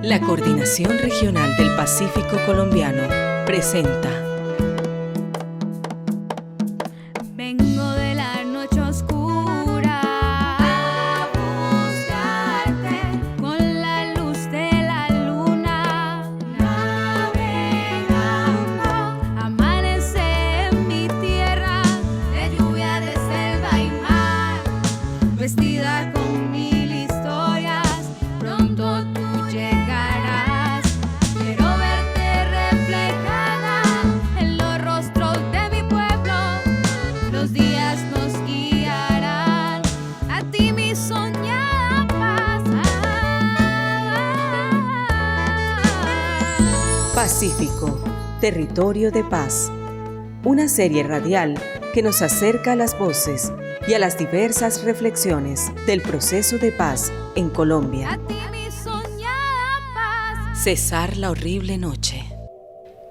La Coordinación Regional del Pacífico Colombiano presenta Vengo de la noche oscura a buscarte con la luz de la luna, navegando. Amanece en mi tierra de lluvia, de selva y mar, vestida con mil historias, pronto tú llegarás. Quiero verte reflejada en los rostros de mi pueblo. Los días nos guiarán a ti, mi soñada paz. Pacífico, Territorio de Paz. Una serie radial que nos acerca a las voces y a las diversas reflexiones del proceso de paz en A Colombia. ti, mi soñada paz. Cesar la horrible noche.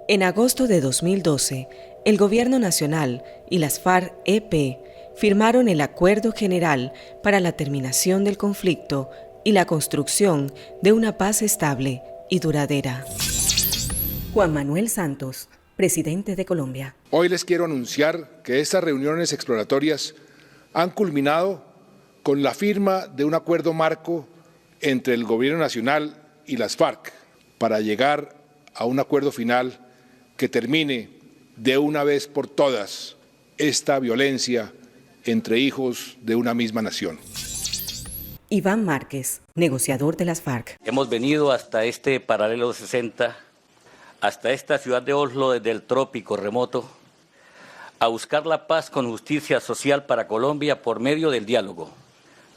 En agosto de 2012, el Gobierno Nacional y las FARC-EP firmaron el Acuerdo General para la terminación del conflicto y la construcción de una paz estable y duradera. Juan Manuel Santos, presidente de Colombia. Hoy les quiero anunciar que estas reuniones exploratorias han culminado con la firma de un acuerdo marco entre el Gobierno Nacional y las FARC para llegar a un acuerdo final que termine de una vez por todas esta violencia entre hijos de una misma nación. Iván Márquez, negociador de las FARC. Hemos venido hasta este paralelo 60, hasta esta ciudad de Oslo desde el trópico remoto, a buscar la paz con justicia social para Colombia por medio del diálogo,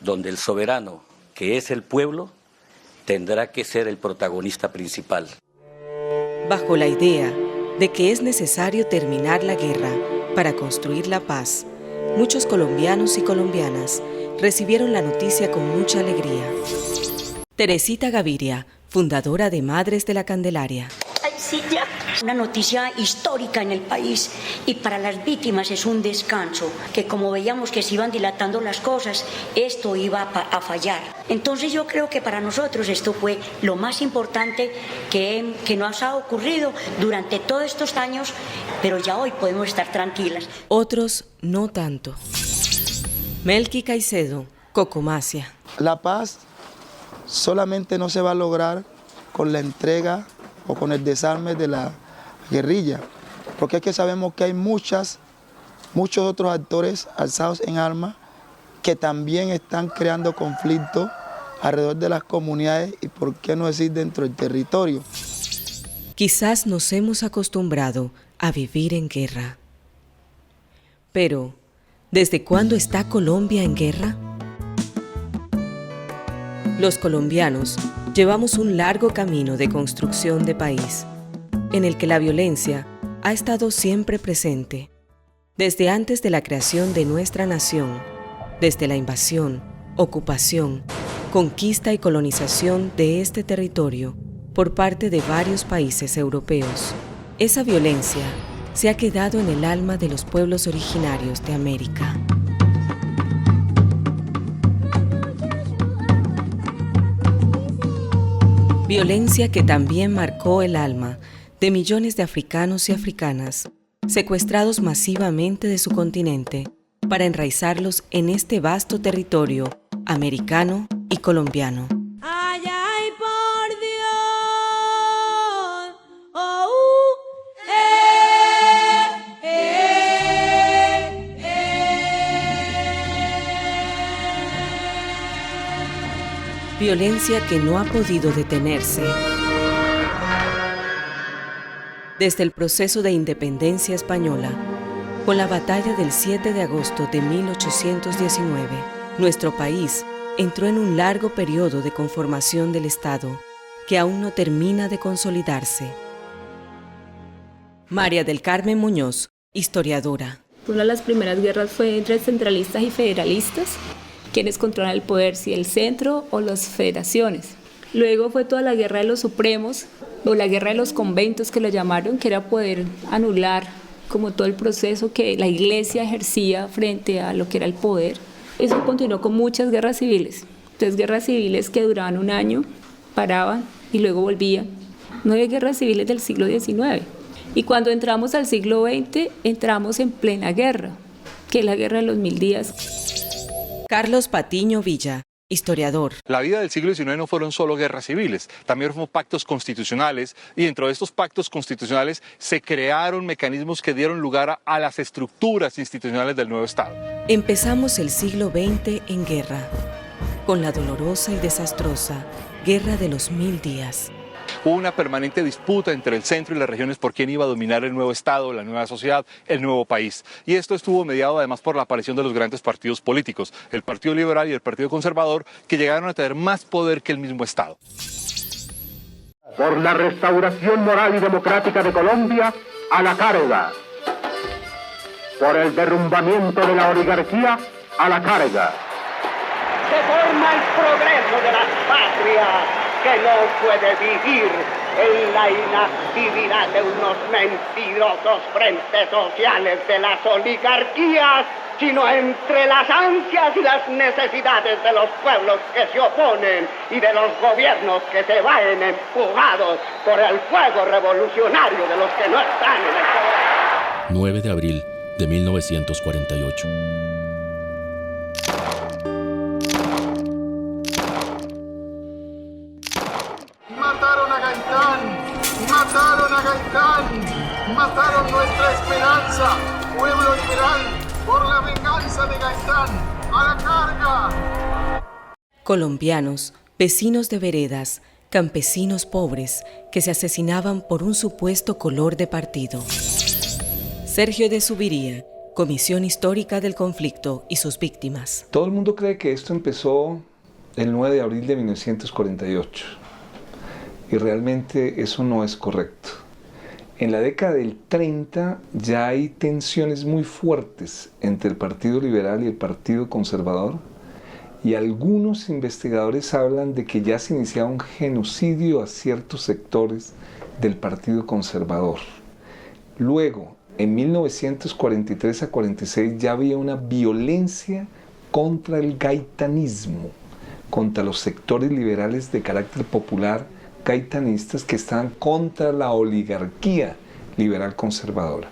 donde el soberano, que es el pueblo, tendrá que ser el protagonista principal. Bajo la idea de que es necesario terminar la guerra para construir la paz, muchos colombianos y colombianas recibieron la noticia con mucha alegría. Teresita Gaviria, fundadora de Madres de la Candelaria. Ay, sí, ya. Una noticia histórica en el país y para las víctimas es un descanso, que como veíamos que se iban dilatando las cosas, esto iba a fallar. Entonces yo creo que para nosotros esto fue lo más importante que nos ha ocurrido durante todos estos años, pero ya hoy podemos estar tranquilas. Otros no tanto. Melqui Caicedo, Cocomacia. La paz solamente no se va a lograr con la entrega o con el desarme de la guerrilla, porque es que sabemos que hay muchos otros actores alzados en armas que también están creando conflictos alrededor de las comunidades y por qué no decir dentro del territorio. Quizás nos hemos acostumbrado a vivir en guerra. Pero, ¿desde cuándo está Colombia en guerra? Los colombianos llevamos un largo camino de construcción de país, en el que la violencia ha estado siempre presente, desde antes de la creación de nuestra nación, desde la invasión, ocupación, conquista y colonización de este territorio por parte de varios países europeos. Esa violencia se ha quedado en el alma de los pueblos originarios de América. Violencia que también marcó el alma de millones de africanos y africanas, secuestrados masivamente de su continente para enraizarlos en este vasto territorio americano y colombiano. Ay, ay, por Dios. Oh, Violencia que no ha podido detenerse. Desde el proceso de independencia española, con la batalla del 7 de agosto de 1819, nuestro país entró en un largo periodo de conformación del Estado que aún no termina de consolidarse. María del Carmen Muñoz, historiadora. Una de las primeras guerras fue entre centralistas y federalistas, quienes controlan el poder, si el centro o las federaciones. Luego fue toda la guerra de los supremos, o la guerra de los conventos que lo llamaron, que era poder anular como todo el proceso que la iglesia ejercía frente a lo que era el poder. Eso continuó con muchas guerras civiles. Entonces, guerras civiles que duraban un año, paraban, y luego volvía. No había guerras civiles del siglo XIX. Y cuando entramos al siglo XX, entramos en plena guerra, que es la guerra de los 1000 días. Carlos Patiño Villa, historiador. La vida del siglo XIX no fueron solo guerras civiles, también fueron pactos constitucionales, y dentro de estos pactos constitucionales se crearon mecanismos que dieron lugar a las estructuras institucionales del nuevo Estado. Empezamos el siglo XX en guerra, con la dolorosa y desastrosa Guerra de los 1000 días. Hubo una permanente disputa entre el centro y las regiones por quién iba a dominar el nuevo Estado, la nueva sociedad, el nuevo país. Y esto estuvo mediado además por la aparición de los grandes partidos políticos, el Partido Liberal y el Partido Conservador, que llegaron a tener más poder que el mismo Estado. Por la restauración moral y democrática de Colombia, a la carga. Por el derrumbamiento de la oligarquía, a la carga. Se forma el progreso de las patrias, que no puede vivir en la inactividad de unos mentirosos frentes sociales de las oligarquías, sino entre las ansias y las necesidades de los pueblos que se oponen y de los gobiernos que se vayan empujados por el fuego revolucionario de los que no están en el poder. 9 de abril de 1948. Mataron a Gaitán, mataron a Gaitán, mataron nuestra esperanza, pueblo liberal, por la venganza de Gaitán, a la carga. Colombianos, vecinos de veredas, campesinos pobres que se asesinaban por un supuesto color de partido. Sergio de Zuviría, Comisión Histórica del Conflicto y sus víctimas. Todo el mundo cree que esto empezó el 9 de abril de 1948. Y realmente eso no es correcto. En la década del 30 ya hay tensiones muy fuertes entre el Partido Liberal y el Partido Conservador, y algunos investigadores hablan de que ya se iniciaba un genocidio a ciertos sectores del Partido Conservador. Luego, en 1943 a 46 ya había una violencia contra el gaitanismo, contra los sectores liberales de carácter popular gaitanistas que estaban contra la oligarquía liberal conservadora.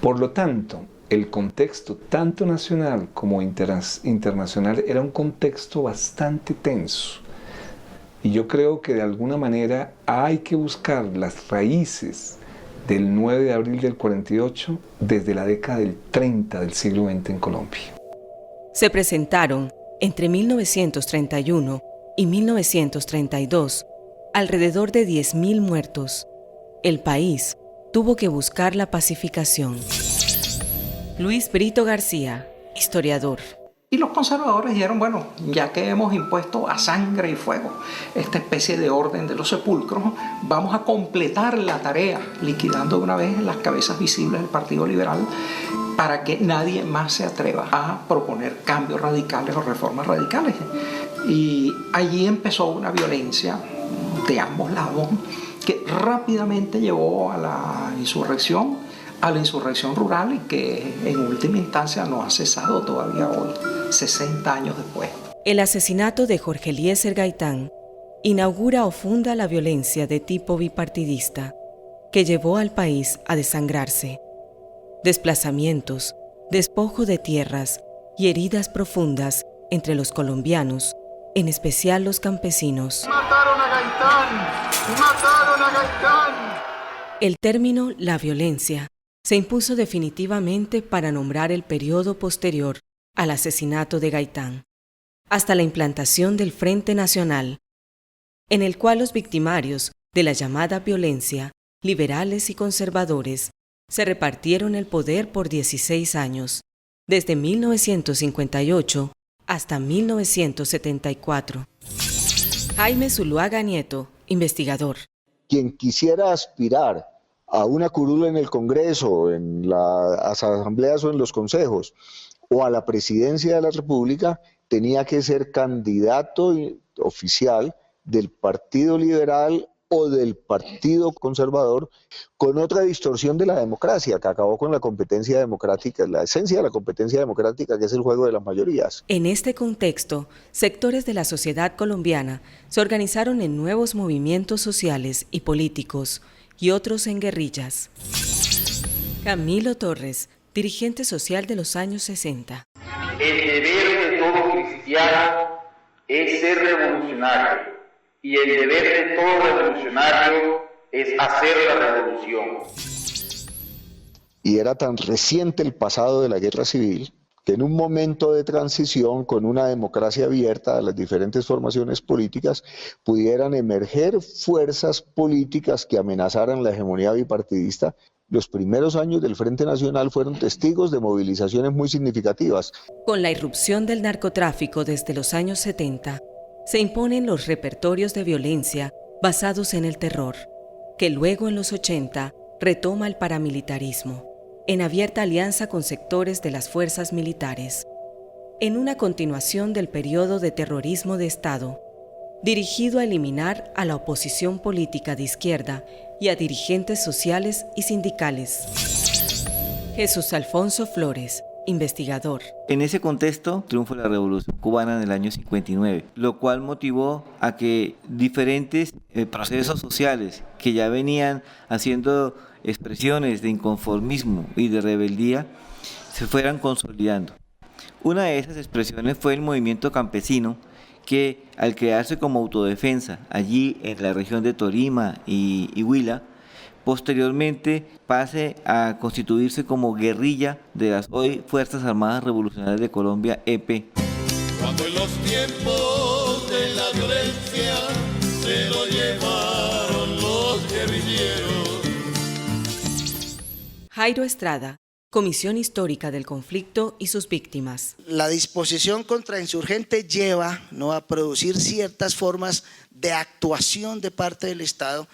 Por lo tanto, el contexto tanto nacional como internacional era un contexto bastante tenso. Y yo creo que de alguna manera hay que buscar las raíces del 9 de abril del 48 desde la década del 30 del siglo XX en Colombia. Se presentaron entre 1931 y 1932 alrededor de 10.000 muertos. El país tuvo que buscar la pacificación. Luis Brito García, historiador. Y los conservadores dijeron, bueno, ya que hemos impuesto a sangre y fuego esta especie de orden de los sepulcros, vamos a completar la tarea, liquidando de una vez las cabezas visibles del Partido Liberal, para que nadie más se atreva a proponer cambios radicales o reformas radicales. Y allí empezó una violencia de ambos lados que rápidamente llevó a la insurrección rural, y que en última instancia no ha cesado todavía hoy, 60 años después. El asesinato de Jorge Eliezer Gaitán inaugura o funda la violencia de tipo bipartidista que llevó al país a desangrarse. Desplazamientos, despojo de tierras y heridas profundas entre los colombianos, en especial los campesinos. ¡Mataron a Gaitán! ¡Mataron a Gaitán! El término la violencia se impuso definitivamente para nombrar el periodo posterior al asesinato de Gaitán, hasta la implantación del Frente Nacional, en el cual los victimarios de la llamada violencia, liberales y conservadores, se repartieron el poder por 16 años, desde 1958 hasta 1974. Jaime Zuluaga Nieto, investigador. Quien quisiera aspirar a una curul en el Congreso, en las asambleas o en los consejos, o a la presidencia de la República, tenía que ser candidato oficial del Partido Liberal o del Partido Conservador, con otra distorsión de la democracia, que acabó con la competencia democrática, la esencia de la competencia democrática, que es el juego de las mayorías. En este contexto, sectores de la sociedad colombiana se organizaron en nuevos movimientos sociales y políticos y otros en guerrillas. Camilo Torres, dirigente social de los años 60. El deber de todo cristiano es ser revolucionario. Y el deber de todo revolucionario es hacer la revolución. Y era tan reciente el pasado de la guerra civil que en un momento de transición con una democracia abierta a las diferentes formaciones políticas pudieran emerger fuerzas políticas que amenazaran la hegemonía bipartidista. Los primeros años del Frente Nacional fueron testigos de movilizaciones muy significativas. Con la irrupción del narcotráfico desde los años 70, se imponen los repertorios de violencia basados en el terror, que luego en los 80 retoma el paramilitarismo, en abierta alianza con sectores de las fuerzas militares, en una continuación del periodo de terrorismo de Estado, dirigido a eliminar a la oposición política de izquierda y a dirigentes sociales y sindicales. Jesús Alfonso Flores, investigador. En ese contexto, triunfó la Revolución Cubana en el año 59, lo cual motivó a que diferentes procesos sociales que ya venían haciendo expresiones de inconformismo y de rebeldía se fueran consolidando. Una de esas expresiones fue el movimiento campesino, que al crearse como autodefensa allí en la región de Tolima y Huila, posteriormente pase a constituirse como guerrilla de las hoy Fuerzas Armadas Revolucionarias de Colombia, EP. Cuando en los tiempos de la violencia se lo llevaron los guerrilleros. Jairo Estrada, Comisión Histórica del Conflicto y sus Víctimas. La disposición contra insurgente lleva a producir ciertas formas de actuación de parte del Estado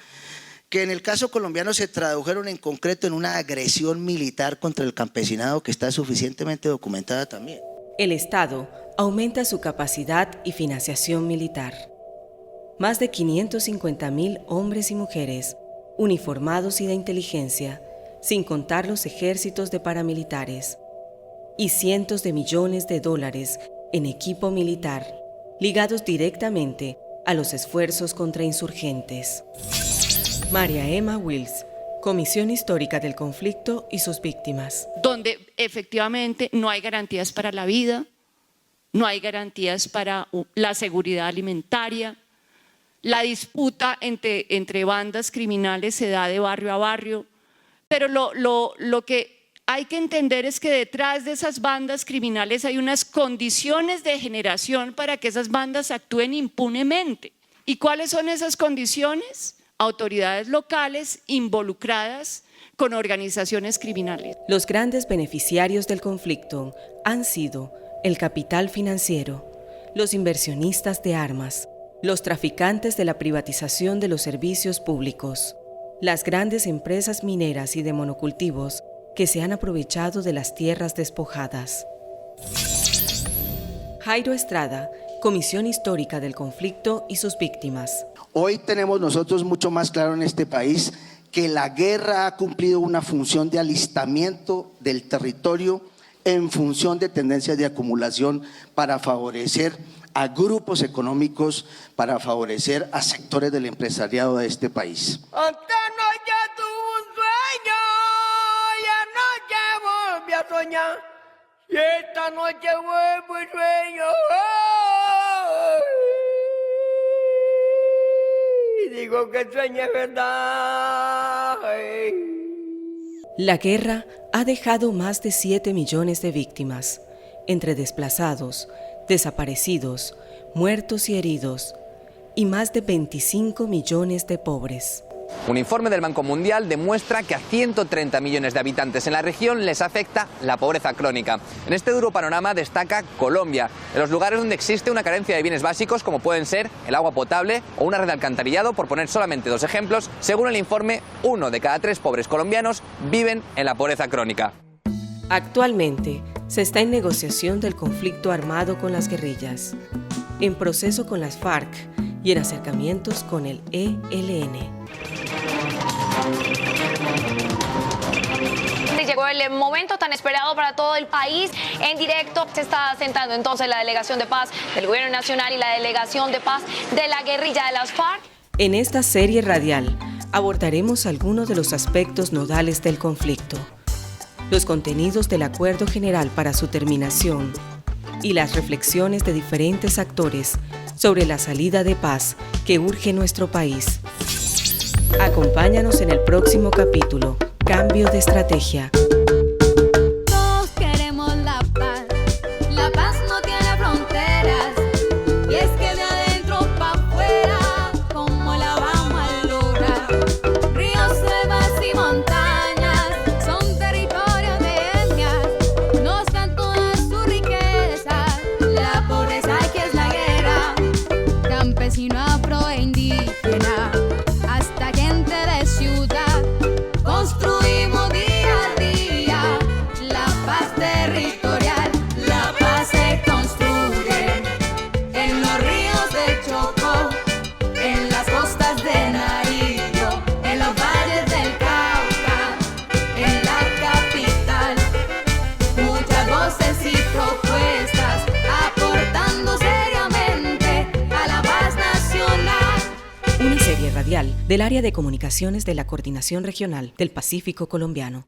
que en el caso colombiano se tradujeron en concreto en una agresión militar contra el campesinado que está suficientemente documentada también. El Estado aumenta su capacidad y financiación militar. Más de 550.000 hombres y mujeres, uniformados y de inteligencia, sin contar los ejércitos de paramilitares, y cientos de millones de dólares en equipo militar, ligados directamente a los esfuerzos contra insurgentes. María Emma Wills, Comisión Histórica del Conflicto y sus Víctimas. Donde efectivamente no hay garantías para la vida, no hay garantías para la seguridad alimentaria, la disputa entre bandas criminales se da de barrio a barrio, pero lo que hay que entender es que detrás de esas bandas criminales hay unas condiciones de generación para que esas bandas actúen impunemente. ¿Y cuáles son esas condiciones? Autoridades locales involucradas con organizaciones criminales. Los grandes beneficiarios del conflicto han sido el capital financiero, los inversionistas de armas, los traficantes de la privatización de los servicios públicos, las grandes empresas mineras y de monocultivos que se han aprovechado de las tierras despojadas. Jairo Estrada, Comisión Histórica del Conflicto y sus Víctimas. Hoy tenemos nosotros mucho más claro en este país que la guerra ha cumplido una función de alistamiento del territorio en función de tendencias de acumulación para favorecer a grupos económicos, para favorecer a sectores del empresariado de este país. Anoche tuve un sueño y anoche volví a soñar y esta noche vuelvo y sueño. Digo que sueño es verdad. La guerra ha dejado más de 7 millones de víctimas, entre desplazados, desaparecidos, muertos y heridos, y más de 25 millones de pobres. Un informe del Banco Mundial demuestra que a 130 millones de habitantes en la región les afecta la pobreza crónica. En este duro panorama destaca Colombia, en los lugares donde existe una carencia de bienes básicos como pueden ser el agua potable o una red de alcantarillado, por poner solamente 2 ejemplos. Según el informe, 1 de cada 3 pobres colombianos viven en la pobreza crónica. Actualmente se está en negociación del conflicto armado con las guerrillas, en proceso con las FARC y en acercamientos con el ELN. Llegó el momento tan esperado para todo el país. En directo se está sentando entonces la delegación de paz del Gobierno Nacional y la delegación de paz de la guerrilla de las FARC. En esta serie radial abordaremos algunos de los aspectos nodales del conflicto, los contenidos del Acuerdo General para su terminación y las reflexiones de diferentes actores sobre la salida de paz que urge nuestro país. Acompáñanos en el próximo capítulo, Cambio de Estrategia. Todos queremos la paz. La paz no tiene fronteras. Y es que de adentro para afuera, ¿cómo la vamos a lograr? Ríos, selvas y montañas son territorios de etnias. Nos dan todas sus riquezas. La pobreza que es la guerra. Campesino, afro e indígena, hasta gente de ciudad. Construimos día a día la paz territorial. La paz se construye en los ríos de Chocó, en las costas de Nariño, en los valles del Cauca, en la capital. Muchas voces y propuestas aportando seriamente a la paz nacional. Una serie radial del área de comunicaciones de la Coordinación Regional del Pacífico Colombiano.